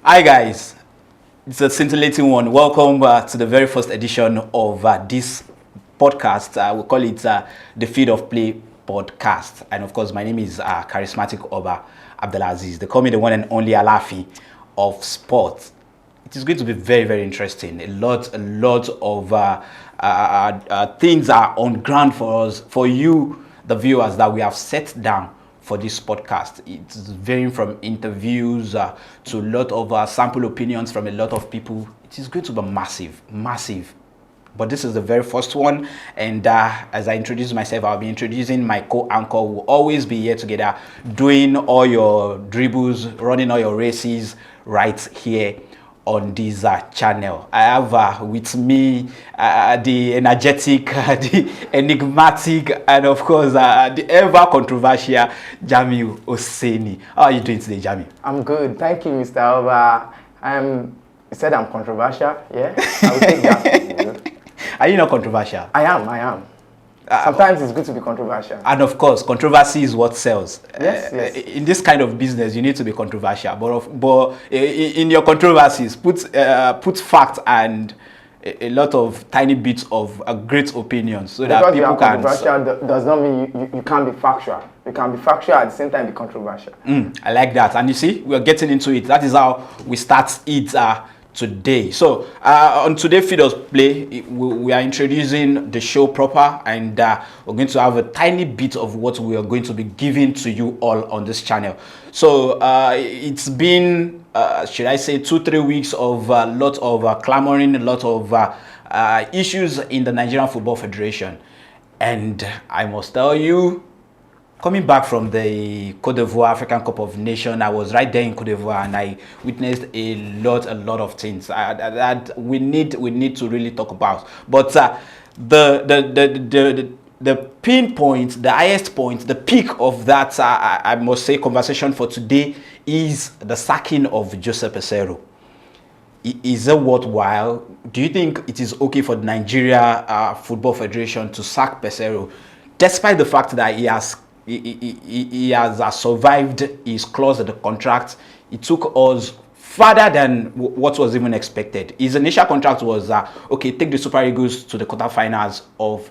Hi guys, it's a scintillating one. Welcome to the very first edition of this podcast. We call it the Feed of Play podcast. And of course, my name is Charismatic Oba Abdelaziz. They call me the one and only Alafi of sport. It is going to be very, very interesting. A lot of things are on ground for us, for you, the viewers, that we have set down for this podcast. It's varying from interviews to a lot of sample opinions from a lot of people. It is going to be massive. But this is the very first one, and as I introduce myself, I'll be introducing my co-anchor who will always be here together, doing all your dribbles, running all your races right here on this channel. I have with me the energetic, the enigmatic, and of course the ever controversial Jamiu Oseni. How are you doing today, Jami? I'm good, thank you, Mr. Oba. You said I'm controversial, yeah? I will take that. Are you not controversial? I am. Sometimes it's good to be controversial. And of course, controversy is what sells. Yes. In this kind of business, you need to be controversial. But in your controversies, put fact and a lot of tiny bits of great opinions so because that people can. Controversial does not mean you can't be factual. You can be factual at the same time be controversial. I like that. And you see, we are getting into it. That is how we start it today. So on today's Feed of Play, we are introducing the show proper, and we're going to have a tiny bit of what we are going to be giving to you all on this channel. So it's been should I say 2-3 weeks of a lot of clamoring, a lot of issues in the Nigerian Football Federation, and I must tell you, coming back from the Côte d'Ivoire African Cup of Nations, I was right there in Côte d'Ivoire, and I witnessed a lot of things that we need to really talk about. But the pinpoint, the highest point, the peak of that, I must say, conversation for today is the sacking of Joseph Peseiro. Is it worthwhile? Do you think it is okay for the Nigeria Football Federation to sack Peseiro, despite the fact that he has survived his clause in the contract? It took us further than what was even expected. His initial contract was okay, take the Super Eagles to the quarterfinals of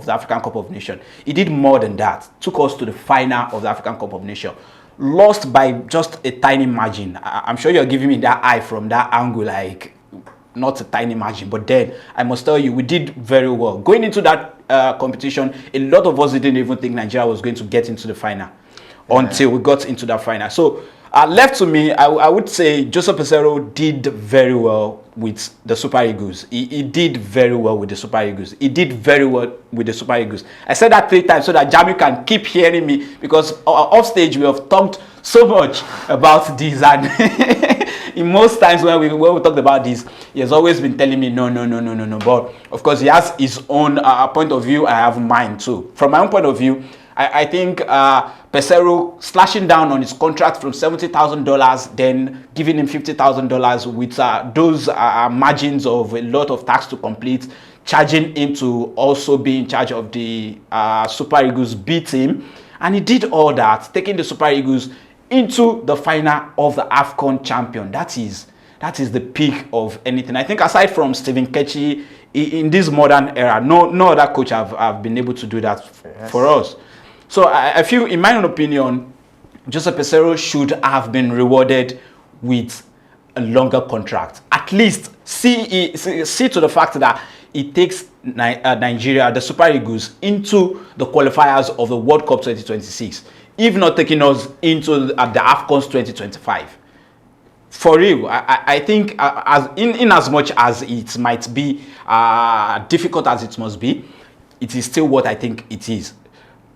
the African Cup of Nations. He did more than that. Took us to the final of the African Cup of Nations. Lost by just a tiny margin. I'm sure you're giving me that eye from that angle, like not a tiny margin. But then I must tell you, we did very well going into that competition. A lot of us didn't even think Nigeria was going to get into the final until we got into that final. So left to me, I would say Joseph Peseiro did very well with the Super Eagles. He did very well with the Super Eagles. He did very well with the Super Eagles. I said that 3 times so that Jami can keep hearing me, because off stage we have talked so much about this, and in most times when we talked about this, he has always been telling me no. But of course, he has his own point of view. I have mine too. From my own point of view, I think Peseiro slashing down on his contract from $70,000, then giving him $50,000 with those margins of a lot of tax to complete, charging him to also be in charge of the Super Eagles B team, and he did all that, taking the Super Eagles into the final of the AFCON champion. That is the peak of anything. I think aside from Stephen Kechi, in this modern era, no other coach have been able to do that for us. So I feel, in my own opinion, Joseph Peseiro should have been rewarded with a longer contract. At least see to the fact that it takes Nigeria, the Super Eagles, into the qualifiers of the World Cup 2026, if not taking us into the AFCONs 2025. For real, I think in as much as it might be difficult as it must be, it is still what I think it is.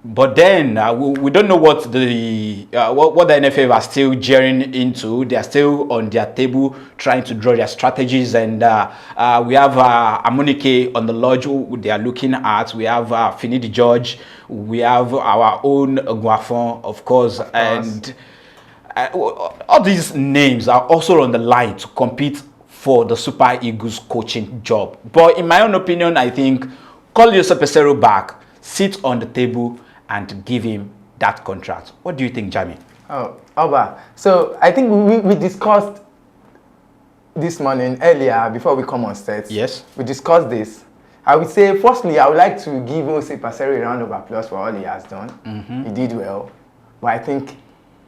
But then we don't know what the NFF are still gearing into. They are still on their table trying to draw their strategies, and we have Amunike on the lodge who they are looking at. We have Finidi George. We have our own Guafon, of course, and all these names are also on the line to compete for the Super Eagles coaching job. But in my own opinion, I think call Joseph Peseiro back, sit on the table, and give him that contract. What do you think, Jami? Oh, Oba. So I think we discussed this morning, earlier, before we come on set, Yes. we discussed this. I would say, firstly, I would like to give Jose Pacero a round of applause for all he has done. He did well, but I think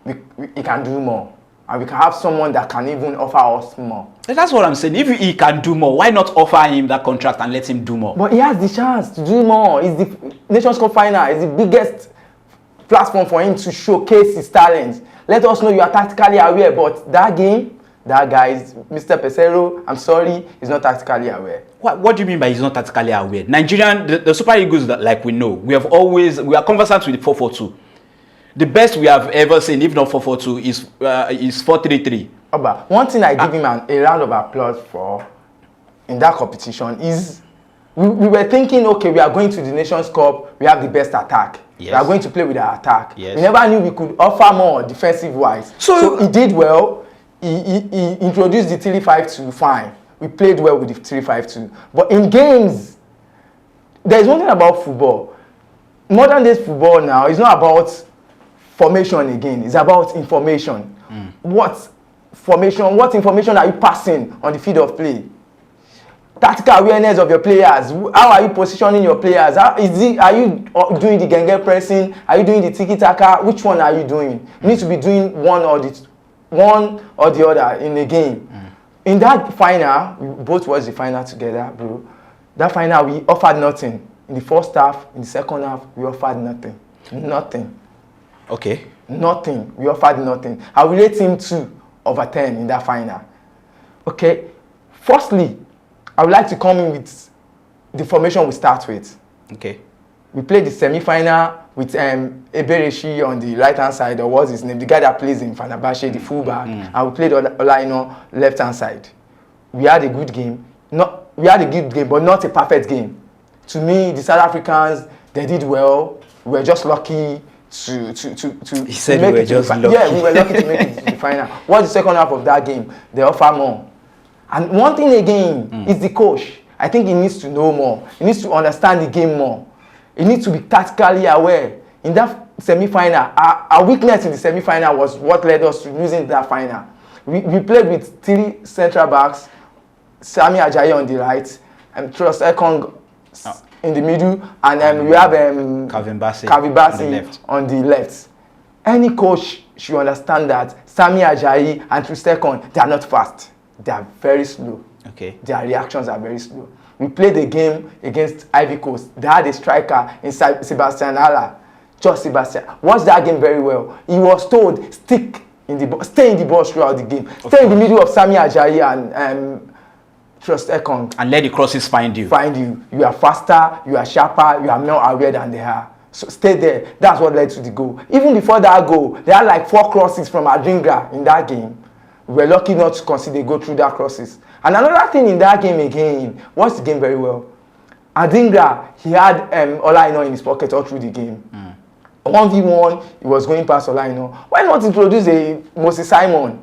he can do more. And we can have someone that can even offer us more. That's what I'm saying. If he can do more, why not offer him that contract and let him do more? But he has the chance to do more. It's the Nations Cup final. It's the biggest platform for him to showcase his talents. Let us know you are tactically aware, but that game, that guy, Mr. Pacero, I'm sorry, he's not tactically aware. What do you mean by he's not tactically aware? Nigerian, the Super Eagles, like we know, we are conversant with the 4-4-2. The best we have ever seen, if not 4-4-2, is 4-3-3. But one thing I give him a round of applause for in that competition is we were thinking, okay, we are going to the Nations Cup, we have the best attack. Yes. We are going to play with our attack. Yes. We never knew we could offer more defensive-wise. So he did well. He introduced the 3-5-2, fine. We played well with the 3-5-2. But in games, there is one thing about football. Modern day football now is not about formation again. It's about information. What information are you passing on the field of play? Tactical awareness of your players. How are you positioning your players? Are you doing the genge pressing? Are you doing the tiki-taka? Which one are you doing? You need to be doing one or the other in a game. In that final, we both watched the final together, bro. That final, we offered nothing. In the first half, in the second half, we offered nothing. Nothing. Okay. Nothing. We offered nothing. I will rate him 2/10 in that final. Okay. Firstly, I would like to come in with the formation we start with. Okay. We played the semi-final with Eberechi on the right-hand side, or what's his name? The guy that plays in Fenerbahce, the fullback. And we played Olaino left-hand side. We had a good game. We had a good game, but not a perfect game. To me, the South Africans, they did well. We were just lucky to He said we were just lucky. Yeah, we were lucky to make it to the final. What's the second half of that game? They offer more. And one thing again is the coach. I think he needs to know more. He needs to understand the game more. He needs to be tactically aware. In that semi-final, our weakness in the semi-final was what led us to losing that final. We played with 3 central backs, Sami Ajayi on the right, and Trust Ekong in the middle, and we have Kavin Bassey on the left. Any coach should understand that Sami Ajayi and Trustekon, they are not fast. They are very slow. Okay. Their reactions are very slow. We played a game against Ivory Coast. They had a striker in Sebastian Haller. Just Sebastian. Watched that game very well. He was told, stay in the box throughout the game. Stay in the middle of Sami Ajayi and Trust Ekong. And let the crosses find you. You are faster, you are sharper, you are more aware than they are. So stay there. That's what led to the goal. Even before that goal, there are like 4 crosses from Adingra in that game. We were lucky not to consider go through that crosses. And another thing in that game again, watched the game very well. Adingra, he had Olaino in his pocket all through the game. 1v1, he was going past Olaino. Why not introduce a Moses Simon?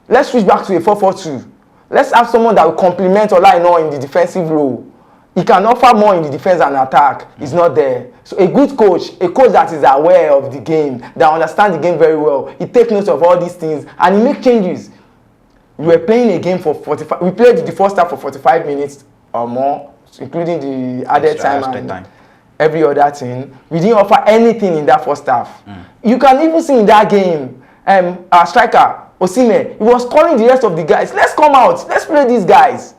Let's switch back to a 4-4-2. Let's have someone that will complement Olaino in the defensive role. He can offer more in the defense and attack. He's not there. So a good coach, a coach that is aware of the game, that understands the game very well, he takes note of all these things and he makes changes. We were playing a game for 45. We played the first half for 45 minutes or more, including the added time and every other thing. We didn't offer anything in that first half. You can even see in that game, our striker, Osimhen, he was calling the rest of the guys, let's come out, let's play these guys.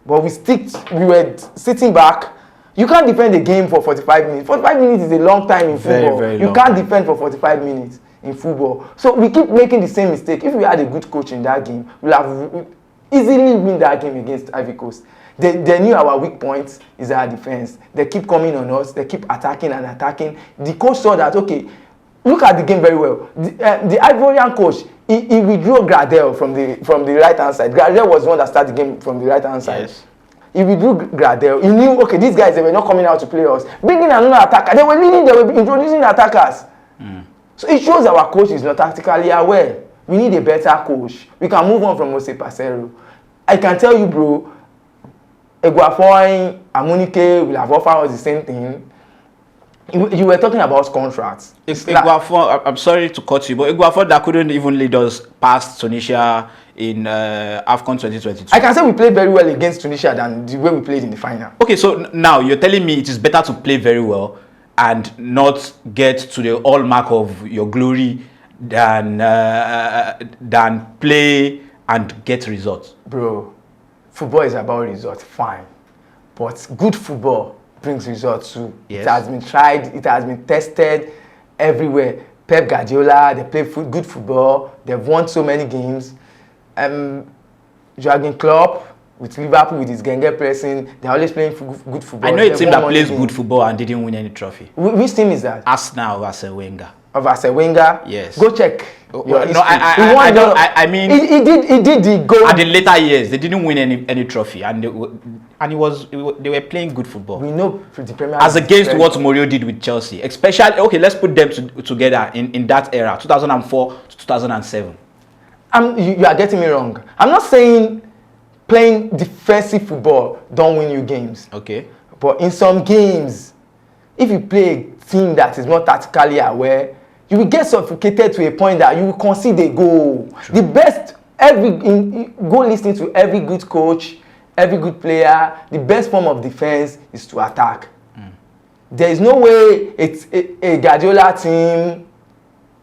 But we were sitting back. You can't defend a game for 45 minutes. 45 minutes is a long time in football. Very you can't defend for 45 minutes in football. So we keep making the same mistake. If we had a good coach in that game, we'll have easily win that game against Ivory Coast. They knew our weak point is our defense. They keep coming on us. They keep attacking and attacking. The coach saw that, okay, look at the game very well. The Ivorian coach, he withdrew Gradel from the right-hand side. Gradel was the one that started the game from the right-hand side. Yes. He withdrew Gradel. He knew, okay, these guys, they were not coming out to play us. Bringing another attacker. They were introducing attackers. So it shows our coach is not tactically aware. We need a better coach. We can move on from Jose Pacero. I can tell you, bro, Eguafoin, Amunike will have offered us the same thing. You were talking about contracts. I'm sorry to cut you, but Iguafon that couldn't even lead us past Tunisia in AFCON 2022. I can say we played very well against Tunisia than the way we played in the final. Okay, so now you're telling me it is better to play very well and not get to the hallmark of your glory than play and get results. Bro, football is about results, fine, but good football brings results too. Yes. It has been tried, it has been tested everywhere. Pep Guardiola, they play good football, they've won so many games. Jurgen Klopp with Liverpool with his Genge pressing, they're always playing good football. I know a team that plays good football and didn't win any trophy. Which team is that? Arsenal versus Wenger. Versus Wenger? Yes. Go check. No, I mean, he did the goal. At the later years, they didn't win any trophy, and they were playing good football. We know the Premier as against what Mourinho did with Chelsea, especially. Okay, let's put them together in that era, 2004 to 2007. You are getting me wrong. I'm not saying playing defensive football don't win you games. Okay. But in some games, if you play a team that is not tactically aware, you will get suffocated to a point that you will concede a goal. True. The best, go listening to every good coach, every good player, the best form of defense is to attack. There is no way it's a Guardiola team,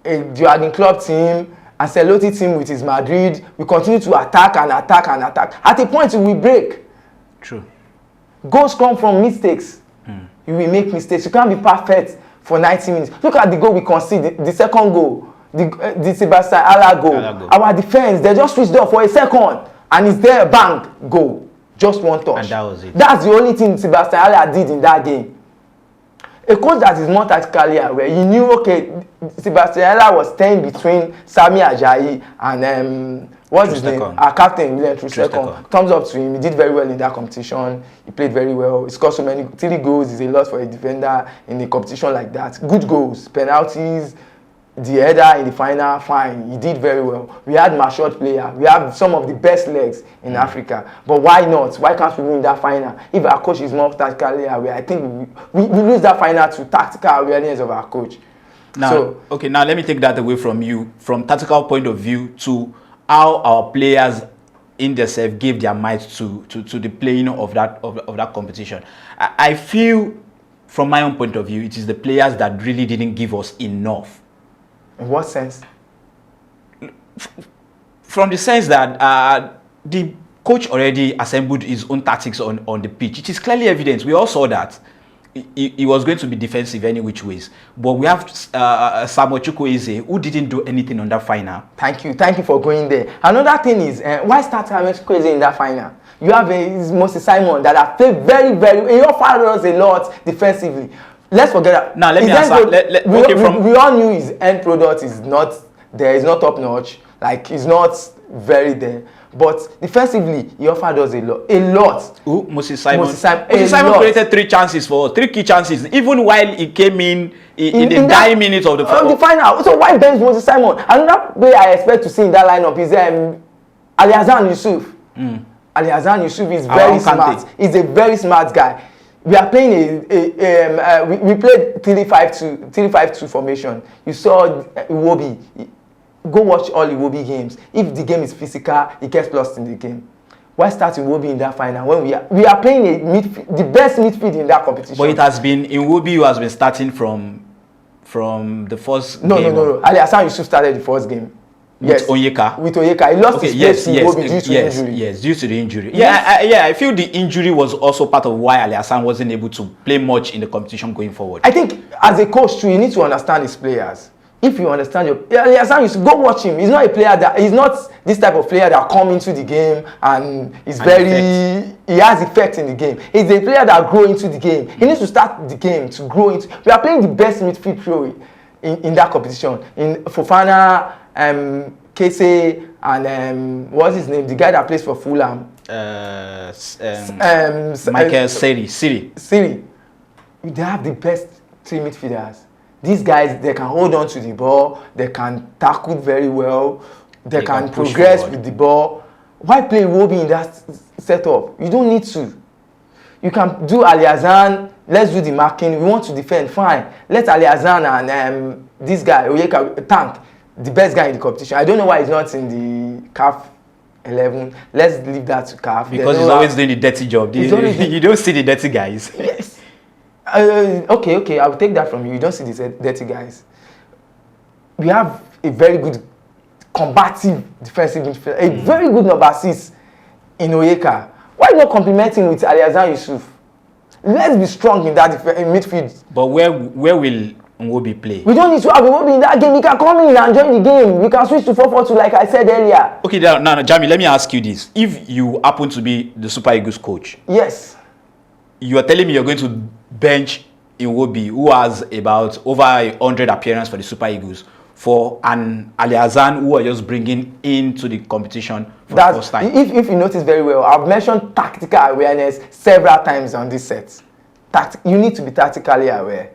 a Jurgen Klopp team, and Ancelotti team with his Madrid, we continue to attack and attack and attack. At a point, we break. True. Goals come from mistakes. You will make mistakes. You can't be perfect for 90 minutes. Look at the goal we conceded, the second goal, the Sebastian Haller goal. Our defense, they just switched off for a second, and it's there, bang, goal. Just one touch. And that was it. That's the only thing Sebastian Haller did in that game. A coach that is more tactically aware, you knew, okay, Sebastian Haller was staying between Sami Ajayi and what's his name? Our captain, William Troost-Ekong. Thumbs up to him. He did very well in that competition. He played very well. He scored so many 3 goals. Is a lot for a defender in a competition like that. Good goals, penalties, the header in the final, fine. He did very well. We had matured player. We have some of the best legs in Africa. But why not? Why can't we win that final? If our coach is more tactically aware, I think we lose that final to tactical awareness of our coach. Now, okay, now let me take that away from you, from tactical point of view to how our players in themselves gave their might to the playing of that competition. I feel, from my own point of view, it is the players that really didn't give us enough. In what sense? From the sense that the coach already assembled his own tactics on the pitch. It is clearly evident. We all saw that he was going to be defensive any which ways. But we have Samuel Chukwueze, who didn't do anything on that final. Thank you for going there. Another thing is, why start Samuel Chukwueze in that final? You have Moses Simon that have played very, very. He offered us a lot defensively. Let's forget that. Now let me answer. We all knew his end product is not there. It's not top notch. Like, he's not very there. But defensively, he offered us a lot. Who? Moses Simon. Moses Simon created 3 chances for us, 3 key chances, even while he came in the 9 minutes of the final. So why bench Moses Simon? Another player I expect to see in that lineup is Ali Hassan Yusuf. Ali Hassan Yusuf is very smart. He's a very smart guy. We are playing we played 3-5-2 formation. You saw Iwobi. Go watch all Iwobi games. If the game is physical, he gets lost in the game. Why start Iwobi in that final when we are playing the best midfield in that competition? But it has been Iwobi who has been starting from the first game. No. Ali Hassan Yusuf started the first game. With Onyeka. He lost his place to Iwobi due to injury. Yes, due to the injury. Yeah, I feel the injury was also part of why Ali Hassan wasn't able to play much in the competition going forward. I think as a coach too, you need to understand his players. If you understand Ali Hassan, you should go watch him. He's not a player he's not this type of player that come into the game and he has effect in the game. He's a player that grow into the game. He needs to start the game to grow into. We are playing the best midfield trio in that competition. In Fofana, Kese, and what's his name? The guy that plays for Fulham. Michael Siri. They have the best 3 midfielders. These guys, they can hold on to the ball, they can tackle very well, they can progress with the ball. Why play Iwobi in that setup? You don't need to. You can do Ali Hassan let's do the marking. We want to defend. Fine. Let Ali Hassan and this guy Oyeka Tank, the best guy in the competition. I don't know why he's not in the CAF 11. Let's leave that to CAF. Because he's always doing the dirty job. You don't see the dirty guys. Yes. Okay. I'll take that from you. You don't see the dirty guys. We have a very good combative defensive midfielder, a very good number 6 in Oyeka. Why not complimenting with Ali Hassan Yusuf? Let's be strong in that in midfield. But where will Nwobi play? We don't need to have Nwobi in that game. We can come in and join the game. We can switch to 4-4-2 like I said earlier. Okay, now, Jamie, let me ask you this. If you happen to be the Super Eagles coach, yes, you are telling me you're going to bench Nwobi, who has about over 100 appearances for the Super Eagles, for an Ali Hassan who are just bringing into the competition for the first time. If you notice very well, I've mentioned tactical awareness several times on this set. You need to be tactically aware.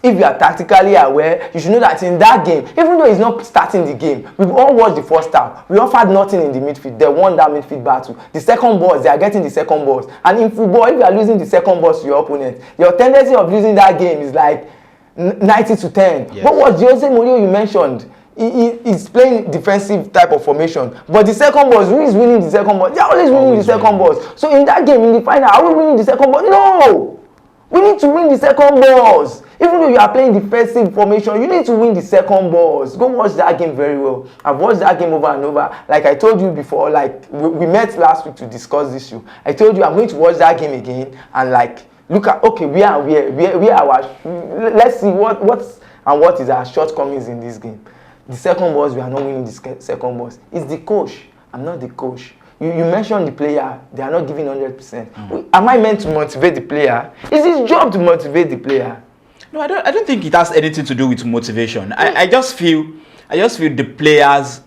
If you are tactically aware, you should know that in that game, even though he's not starting the game, we've all watched the first half. We offered nothing in the midfield. They won that midfield battle. The second balls, they are getting the second balls. And in football, if you are losing the second balls to your opponent, your tendency of losing that game is like 90-10. Yes. What was Jose Mourinho you mentioned? He's playing defensive type of formation. But the second balls, who is winning the second ball? They're always winning the second balls. So in that game, in the final, are we winning the second ball? No! We need to win the second balls. Even though you are playing defensive formation, you need to win the second balls. Go watch that game very well. I've watched that game over and over. Like I told you before, like we met last week to discuss this issue. I told you I'm going to watch that game again and like look at, okay, where are our, let's see what is our shortcomings in this game. The second balls, we are not winning the second balls. It's the coach. I'm not the coach. You mentioned the player, they are not giving 100%. Am I meant to motivate the player? Is his job to motivate the player? No, I don't think it has anything to do with motivation. I just feel the players.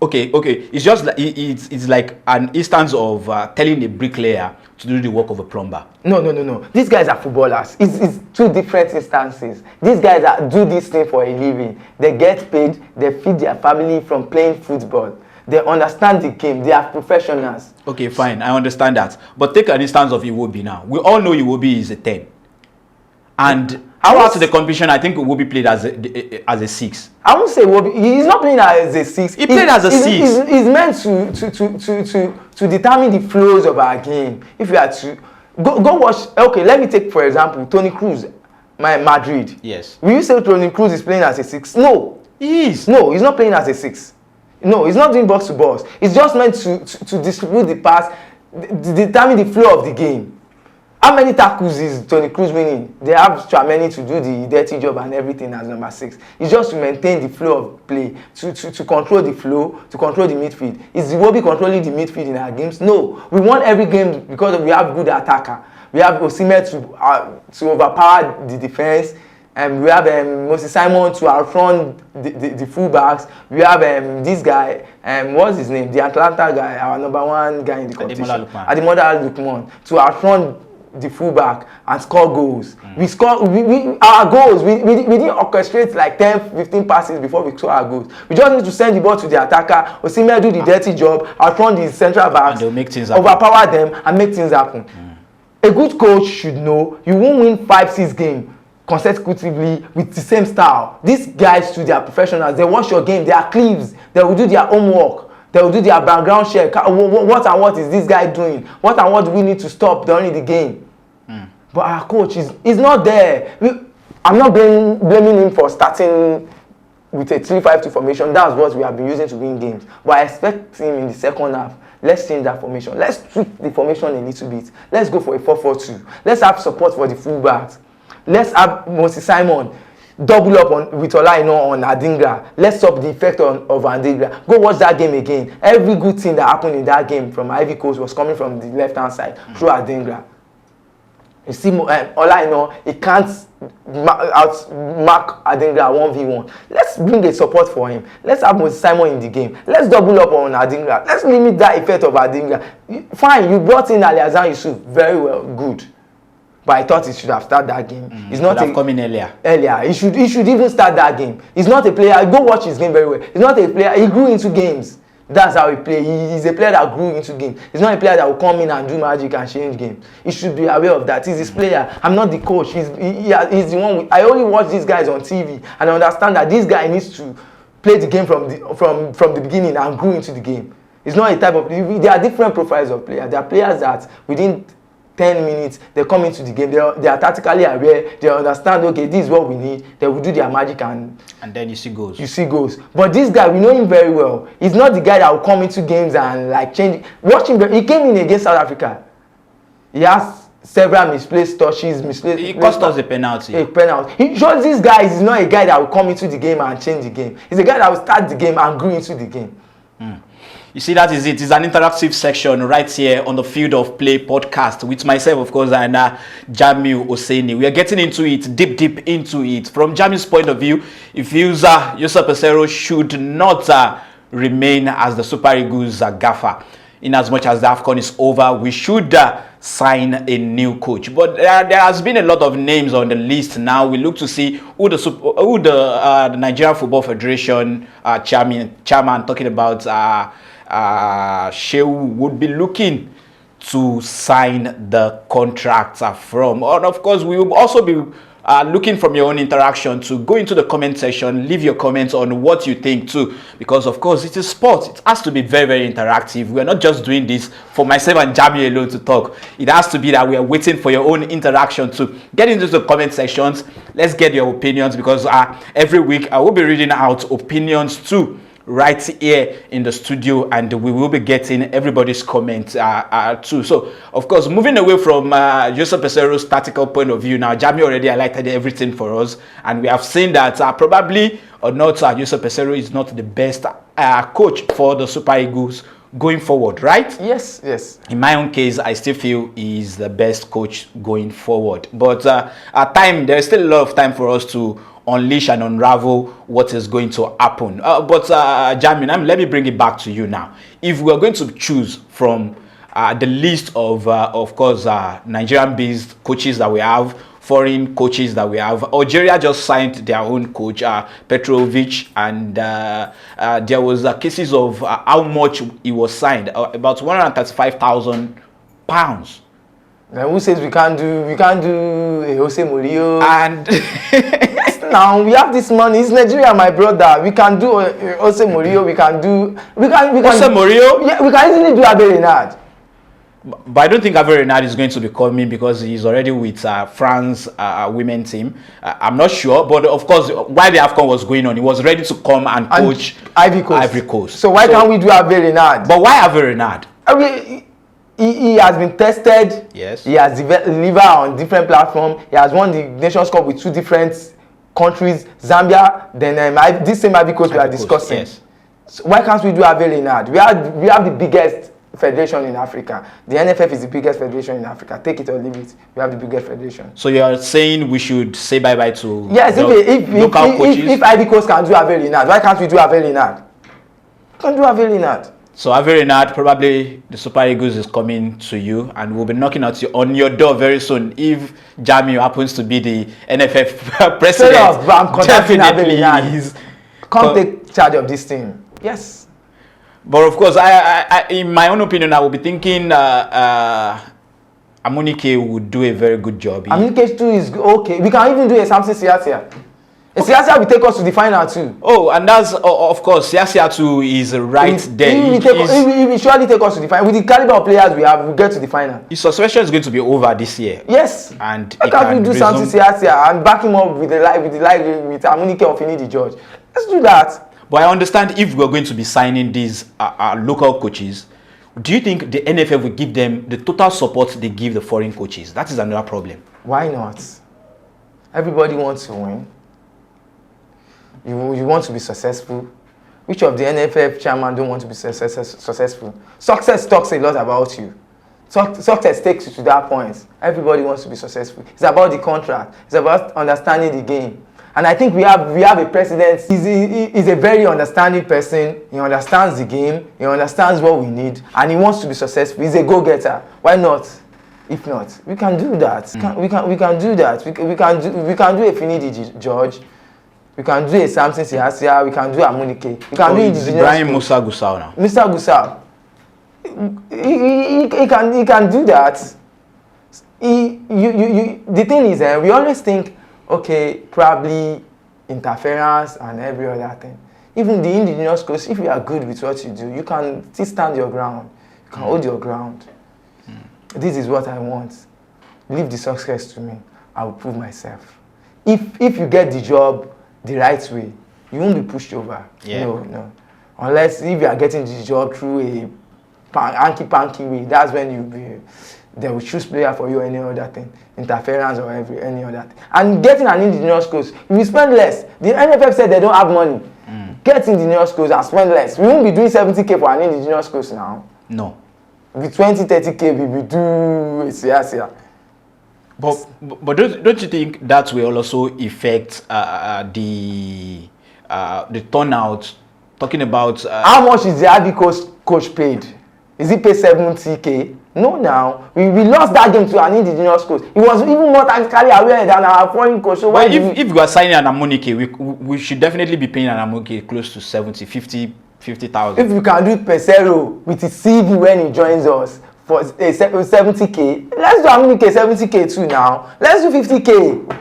Okay. It's just like it's like an instance of telling a bricklayer to do the work of a plumber. No. These guys are footballers. It's two different instances. These guys do this thing for a living. They get paid. They feed their family from playing football. They understand the game. They are professionals. Okay, fine. I understand that. But take an instance of Iwobi now. We all know Iwobi is a 10. And prior to the competition, I think Iwobi played as a 6. I won't say Iwobi. He's not playing as a 6. He played as a 6. He's meant to determine the flows of our game. If you are to go watch. Okay, let me take for example Toni Kroos, Madrid. Yes. Will you say Toni Kroos is playing as a 6? No. He is. No, he's not playing as a 6. No, he's not doing box to box. It's just meant to distribute the pass, determine the flow of the game. How many tackles is Toni Kroos winning? They have Tchouaméni to do the dirty job and everything as number 6. It's just to maintain the flow of play, to control the flow, to control the midfield. Is Iwobi controlling the midfield in our games? No. We won every game because we have good attacker. We have Osimhen to overpower the defense. We have Moses Simon to outrun the fullbacks. We have this guy, what's his name? The Atlanta guy, our number 1 guy in the competition. Ademola Lookman. To outrun the fullback and score goals. We score our goals. We didn't orchestrate like 10-15 passes before we score our goals. We just need to send the ball to the attacker. Osimhen do the dirty job, outrun the central backs, and make things happen. Overpower them and make things happen. A good coach should know you won't win 5-6 games consecutively with the same style. These guys too, they are professionals. They watch your game. They are cleaves. They will do their homework. They will do their background check. What is this guy doing? What and what do we need to stop during the game? But our coach is not there. I'm not blaming him for starting with a 3-5-2 formation. That's what we have been using to win games. But I expect him in the second half. Let's change that formation. Let's tweak the formation a little bit. Let's go for a 4-4-2. Let's have support for the fullbacks. Let's have Moses Simon double up with Olaino on Adingra. Let's stop the effect of Adingra. Go watch that game again. Every good thing that happened in that game from Ivory Coast was coming from the left-hand side through Adingra. You see, Olaino, he can't mark Adingra 1v1. Let's bring a support for him. Let's have Moses Simon in the game. Let's double up on Adingra. Let's limit that effect of Adingra. Fine, you brought in Ali Hassan Yusuf. Very well, good. But I thought he should have started that game. He's not coming earlier. He should even start that game. He's not a player. Go watch his game very well. He's not a player. He grew into games. That's how he play. He's a player that grew into game. He's not a player that will come in and do magic and change game. He should be aware of that. He's his player. I'm not the coach. He's the one. I only watch these guys on TV and I understand that this guy needs to play the game from the beginning and grew into the game. It's not a type of. There are different profiles of players. There are players that within 10 minutes they come into the game. They are tactically aware. They understand. Okay, this is what we need. They will do their magic and then you see goals. You see goals. But this guy, we know him very well. He's not the guy that will come into games and like change. Watch him. He came in against South Africa. He has several misplaced touches. He cost us a penalty. A penalty. He shows this guy is not a guy that will come into the game and change the game. He's a guy that will start the game and grew into the game. You see, that is it. It's an interactive section right here on the Field of Play podcast with myself, of course, and Jamiu Oseni. We are getting into it, deep into it. From Jamiu's point of view, he feels Joseph Peseiro should not remain as the Super Eagles gaffer. In as much as the AFCON is over, we should sign a new coach. But there has been a lot of names on the list now. We look to see who the Nigerian Football Federation chairman talking about Shehu would be looking to sign the contract from. And of course, we will also be looking from your own interaction to go into the comment section, leave your comments on what you think too, because of course it is sport. It has to be very, very interactive. We are not just doing this for myself and Jami alone to talk. It has to be that we are waiting for your own interaction to get into the comment sections. Let's get your opinions, because every week I will be reading out opinions too right here in the studio, and we will be getting everybody's comments too. So of course, moving away from Joseph Peseiro's tactical point of view, now Jami already highlighted everything for us, and we have seen that probably or not Joseph Peseiro is not the best coach for the Super Eagles going forward, right? Yes. In my own case, I still feel he's the best coach going forward, but at time there is still a lot of time for us to unleash and unravel what is going to happen. But Jamin, let me bring it back to you now. If we are going to choose from the list of course, Nigerian-based coaches that we have, foreign coaches that we have, Algeria just signed their own coach, Petrovic, and there was cases of how much he was signed, about £135,000. Now who says we can't do Jose Mourinho? And now we have this money. It's Nigeria, my brother. We can do Jose Mourinho. We can Jose Mourinho. Yeah, we can easily do Abel Renard. But I don't think Abel Renard is going to be coming because he's already with France women team. I'm not sure, but of course, while the AFCON was going on, he was ready to come and coach Ivory Coast. So why can't we do Abel Renard? But why Abel Renard? I mean, he has been tested. Yes. He has delivered on different platforms. He has won the Nations Cup with 2 different countries, Zambia, then this same Ivory Coast we are discussing. Yes. So why can't we do Abel Renard? We have the biggest federation in Africa. The NFF is the biggest federation in Africa. Take it or leave it. We have the biggest federation. So you are saying we should say bye-bye to local coaches? If Ivory Coast can do Abel Renard, why can't we do Abel Renard? We can do Abel Renard. So Abel Renard, probably the Super Eagles is coming to you, and we'll be knocking on your door very soon. If Jamiu happens to be the NFF president, I'm contacting Abel Renard. He's come take charge of this team. Yes. But of course, I in my own opinion, I will be thinking Amunike would do a very good job. Amunike too is okay. We can even do a Samson Siasia. Siasia will take us to the final too. Oh, and that's of course Siasia too is right there. He will surely take us to the final. With the caliber of players we have, we'll get to the final. His suspension is going to be over this year. Yes. And how can we do Samson Siasia and back him up with Amunike or Finidi George? Let's do that. But I understand if we're going to be signing these local coaches, do you think the NFF will give them the total support they give the foreign coaches? That is another problem. Why not? Everybody wants to win. You want to be successful. Which of the NFF chairman don't want to be successful? Success talks a lot about you. Success takes you to that point. Everybody wants to be successful. It's about the contract. It's about understanding the game. And I think we have a president. He's a very understanding person. He understands the game. He understands what we need, and he wants to be successful. He's a go-getter. Why not? If not, we can do that. We can do that. We can do a Finidi George. We can do a Samson Siasia. We can do a Amunike. We can do indigenous. Brian Musa Gusau now. Mr. Gusau. He can do that. The thing is, we always think, okay, probably interference and every other thing. Even the indigenous coach, if you are good with what you do, you can still stand your ground. You can hold your ground. This is what I want. Leave the success to me. I will prove myself. If you get the job the right way, you won't be pushed over. Yeah. No. Unless if you are getting the job through a hanky-panky way, that's when they will choose player for you or any other thing. Interference or any other thing. And getting an indigenous coach, you will spend less. The NFF said they don't have money. Get indigenous coach and spend less. We won't be doing 70k for an indigenous coach now. No. With 20-30k, we will do Siasia. But don't you think that will also affect the turnout? Talking about how much is the IB coach paid? Is he paid 70k? No, now we lost that game to an indigenous coach. He was even more tactically aware than our foreign coach. So well, if we are signing an Amunike, we should definitely be paying an Amunike close to 50,000. If we can do Pesero with his CV when he joins us for 70k, let's do Amunike 70k too now. Let's do 50k.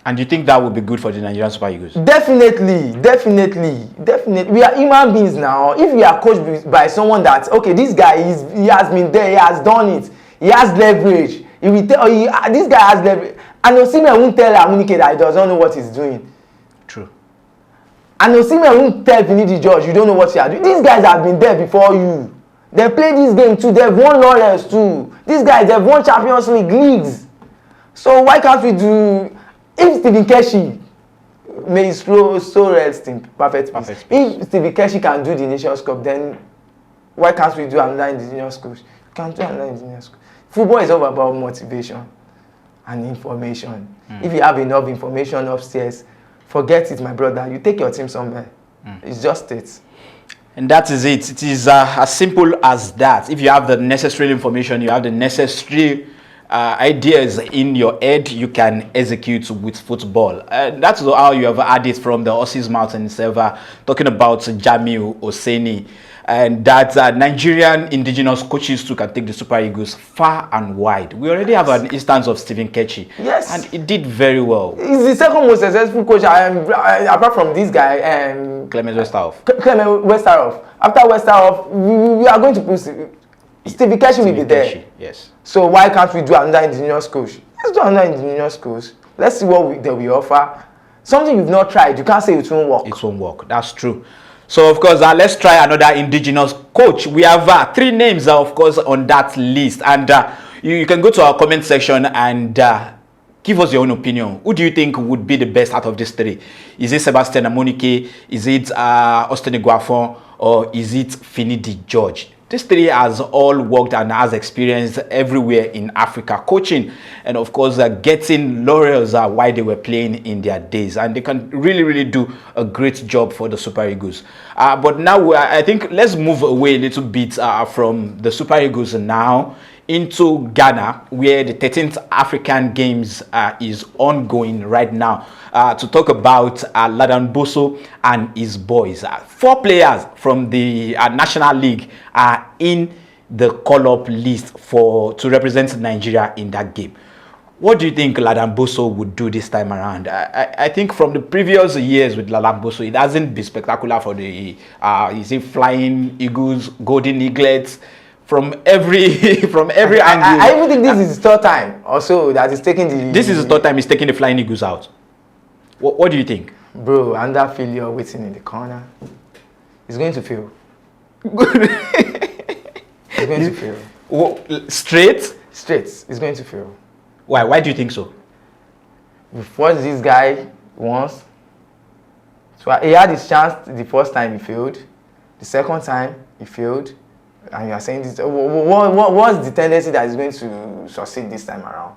And you think that would be good for the Nigerian Super Eagles? Definitely. We are human beings now. If we are coached by someone that, okay, this guy he has been there, he has done it, he has leverage. He will tell this guy has leverage. And Osimhen won't tell Amunike that he doesn't know what he's doing. True. And Osimhen won't tell Finidi George you don't know what you are doing. These guys have been there before you. They played this game too. They've won laurels too. These guys, they've won Champions League leagues. So why can't we do? If Stephen Keshi may so rest in perfect peace. If Stephen Keshi can do the Nations Cup, then why can't we do another indigenous coach? We can do another indigenous coach. Football is all about motivation and information. If you have enough information upstairs, forget it, my brother. You take your team somewhere. It's just it. And that is it. It is as simple as that. If you have the necessary information, you have the necessary ideas in your head, you can execute with football. That's how you have had it from the horse's mouth and server, talking about Jamiu Oseni, and that Nigerian indigenous coaches too can take the Super Eagles far and wide. We already have an instance of Stephen Keshi, yes, and he did very well. He's the second most successful coach apart from this guy, Clement Westerhoff. Clement Westerhoff. After Westerhoff, we are going to put Stephen Keshi will be there. Yes. So why can't we do another indigenous coach? Let's do another indigenous coach. Let's see what they will offer. Something you've not tried, you can't say it won't work. It won't work. That's true. So of course, let's try another indigenous coach. We have 3 names, of course, on that list, and you can go to our comment section and give us your own opinion. Who do you think would be the best out of these 3? Is it Sebastian Amunike? Is it Austin Iguafon? Or is it Finidi George? These 3 has all worked and has experience everywhere in Africa, coaching and of course getting laurels while they were playing in their days, and they can really do a great job for the Super Eagles. But now I think let's move away a little bit from the Super Eagles now into Ghana, where the 13th African Games is ongoing right now, to talk about Ladan Boso and his boys. 4 players from the National League are in the call-up list to represent Nigeria in that game. What do you think Ladan Boso would do this time around? I think from the previous years with Ladan Boso, it hasn't been spectacular for the Flying Eagles, Golden Eaglets. From every angle. I even think this is his 3rd time also that he's taking the... This is his 3rd time he's taking the Flying Eagles out. What do you think? Bro, under failure waiting in the corner. He's going to fail. He's going to fail. Straight? Straight. He's going to fail. Why? Why do you think so? We forced this guy once. So he had his chance the first time, he failed. The second time, he failed. And you are saying this. What's the tendency that is going to succeed this time around?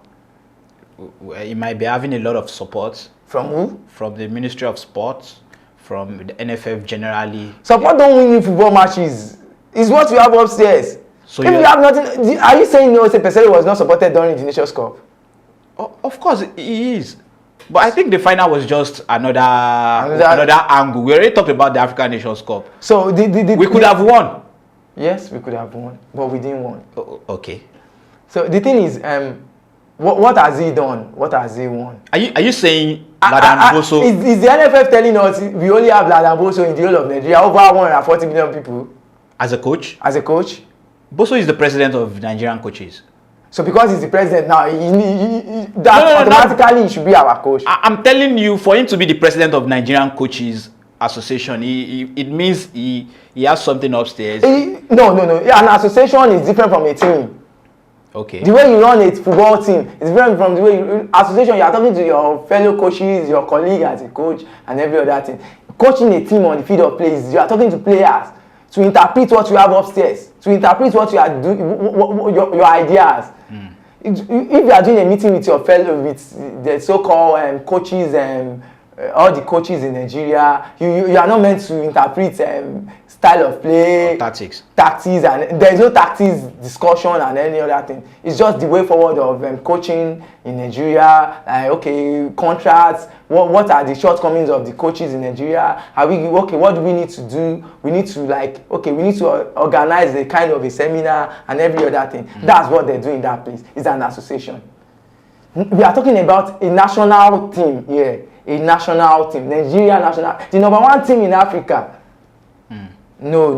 He might be having a lot of support. From who? From the Ministry of Sports, from the NFF generally. Support don't win in football matches. It's what you have upstairs. So if you have nothing, are you saying Jose Pesero was not supported during the Nations Cup? Of course, he is. But I think the final was just another angle. We already talked about the African Nations Cup. So we could have won. Yes, we could have won, but we didn't won. Okay. So the thing is, what has he done? What has he won? Are you saying Ladan Boso? Is the NFF telling us we only have Ladan Boso in the whole of Nigeria, over 140 million people? As a coach? As a coach? Boso is the president of Nigerian coaches. So because he's the president now, automatically he should be our coach. I'm telling you, for him to be the president of Nigerian Coaches Association, it means he has something upstairs. No. An association is different from a team. Okay. The way you run a football team is different from the way you association. You are talking to your fellow coaches, your colleague as a coach, and every other thing. Coaching a team on the field of play, you are talking to players to interpret what you have upstairs, to interpret what you are doing, your ideas. If you are doing a meeting with your fellow, with the so-called coaches and all the coaches in Nigeria, you are not meant to interpret style of play, tactics, and there is no tactics discussion and any other thing. It's just the way forward of coaching in Nigeria. Okay, contracts. What are the shortcomings of the coaches in Nigeria? What do we need to do? We need to we need to organize a kind of a seminar and every other thing. That's what they do in that place. It's an association. We are talking about a national team here. A national team, Nigeria national, the number one team in Africa. No.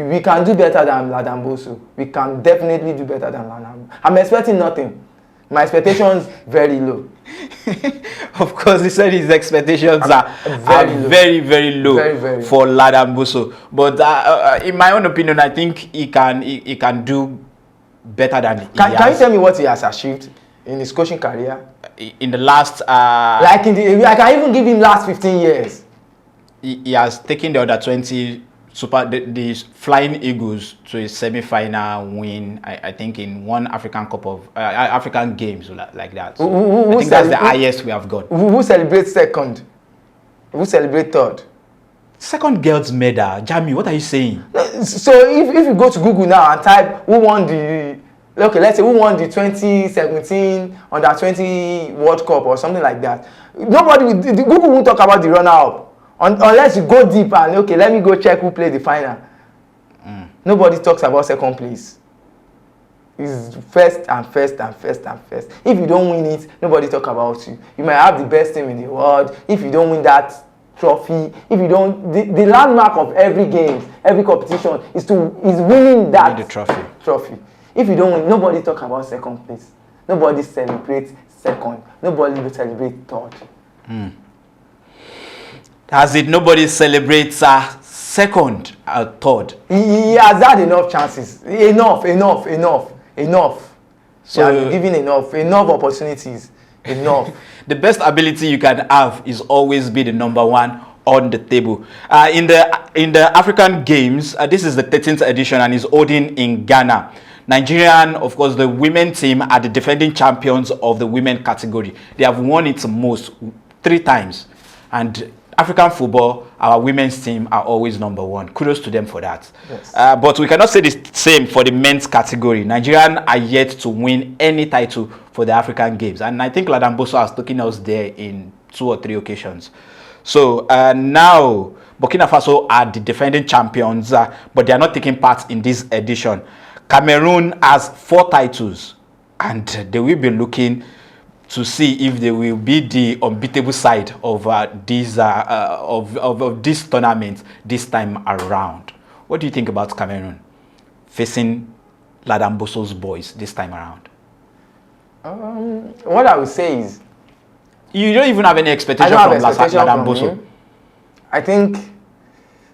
We can do better than Ladan Boso. We can definitely do better than Ladan. I'm expecting nothing. My expectations very low. Of course, he said his expectations are very low very for Ladan Boso. But in my own opinion, I think he can do better than. Can you tell me what he has achieved in his coaching career? In the last, I can even give him last 15 years. He has taken the under 20 the Flying Eagles to a semi-final win. I think in one African Cup of African Games like that. So I think that's the highest we have got. Who celebrates second? Who celebrates third? Second girls medal. Jamie, what are you saying? So if you go to Google now and type who won the let's say who won the 2017 under 20 World Cup or something like that. Google won't talk about the runner-up unless you go deep and let me go check who played the final. Nobody talks about second place. It's first. If you don't win it, nobody talk about you. You might have the best team in the world. If you don't win that trophy, if you don't, the landmark of every game, every competition is winning that trophy. If you don't win, nobody talk about second place. Nobody celebrates second. Nobody will celebrate third. As it nobody celebrates second or third. He has had enough chances. Enough. So he has been given enough opportunities. Enough. The best ability you can have is always be the number one on the table. In the African Games, this is the 13th edition and is holding in Ghana. Nigerian, of course, the women team are the defending champions of the women category. They have won it most 3 times. And African football, our women's team are always number one. Kudos to them for that. Yes. But we cannot say the same for the men's category. Nigerian are yet to win any title for the African Games. And I think Ladan Boso has taken us there in 2 or 3 occasions. So now, Burkina Faso are the defending champions, but they are not taking part in this edition. Cameroon has 4 titles, and they will be looking to see if they will be the unbeatable side of this tournament this time around. What do you think about Cameroon facing Ladan Boso's boys this time around? What I would say is, you don't even have any expectation from Ladan Boso. I think,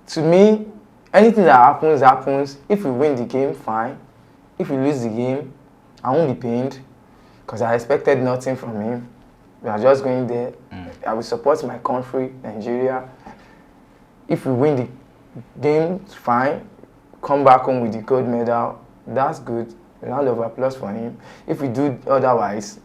to me, anything that happens. If we win the game, fine. If we lose the game, I won't be pained because I expected nothing from him. We are just going there. I will support my country, Nigeria. If we win the game, fine. Come back home with the gold medal. That's good. A round of applause for him. If we do otherwise,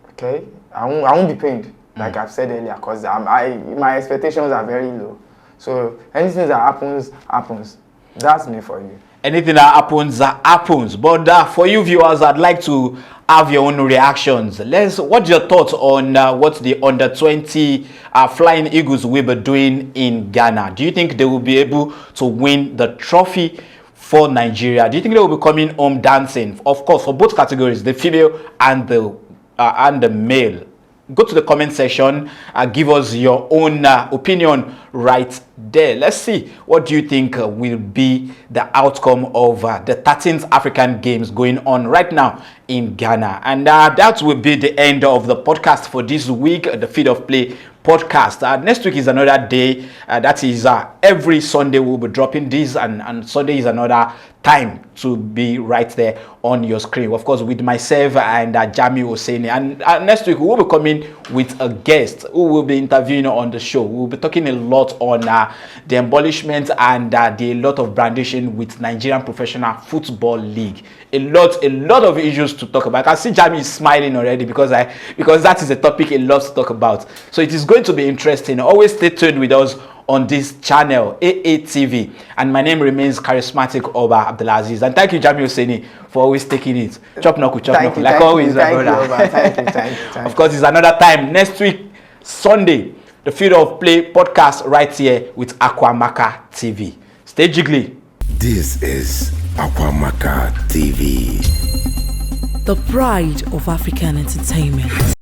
okay, I won't be pained, like I've said earlier, because my expectations are very low. So anything that happens. That's me for you. anything that happens, happens. But for you viewers, I'd like to have your own reactions. What's your thoughts on what the under-20 Flying Eagles will be doing in Ghana? Do you think they will be able to win the trophy for Nigeria? Do you think they will be coming home dancing? Of course, for both categories, the female and the male. Go to the comment section and give us your own opinion right there. Let's see, what do you think will be the outcome of the 13th African Games going on right now in Ghana? And that will be the end of the podcast for this week, the Feed of Play podcast. Next week is another day. That is every Sunday we'll be dropping this, and Sunday is another time to be right there on your screen, of course, with myself and Jami Hosseini. And next week we will be coming with a guest who will be interviewing on the show. We'll be talking a lot on the embellishment and the lot of brandishing with Nigerian Professional Football League. A lot of issues to talk about. I can see Jami is smiling already because that is a topic he loves to talk about. So it is going to be interesting. Always stay tuned with us on this channel, AATV. And my name remains Charismatic Oba Abdulaziz. And thank you, Jami Hosseini, for always taking it. Chop knock, like always, brother. Thank you. Of course, it's another time next week, Sunday, the Field of Play podcast right here with Aquamaka TV. Stay jiggly. This is Aquamaka TV, the pride of African entertainment.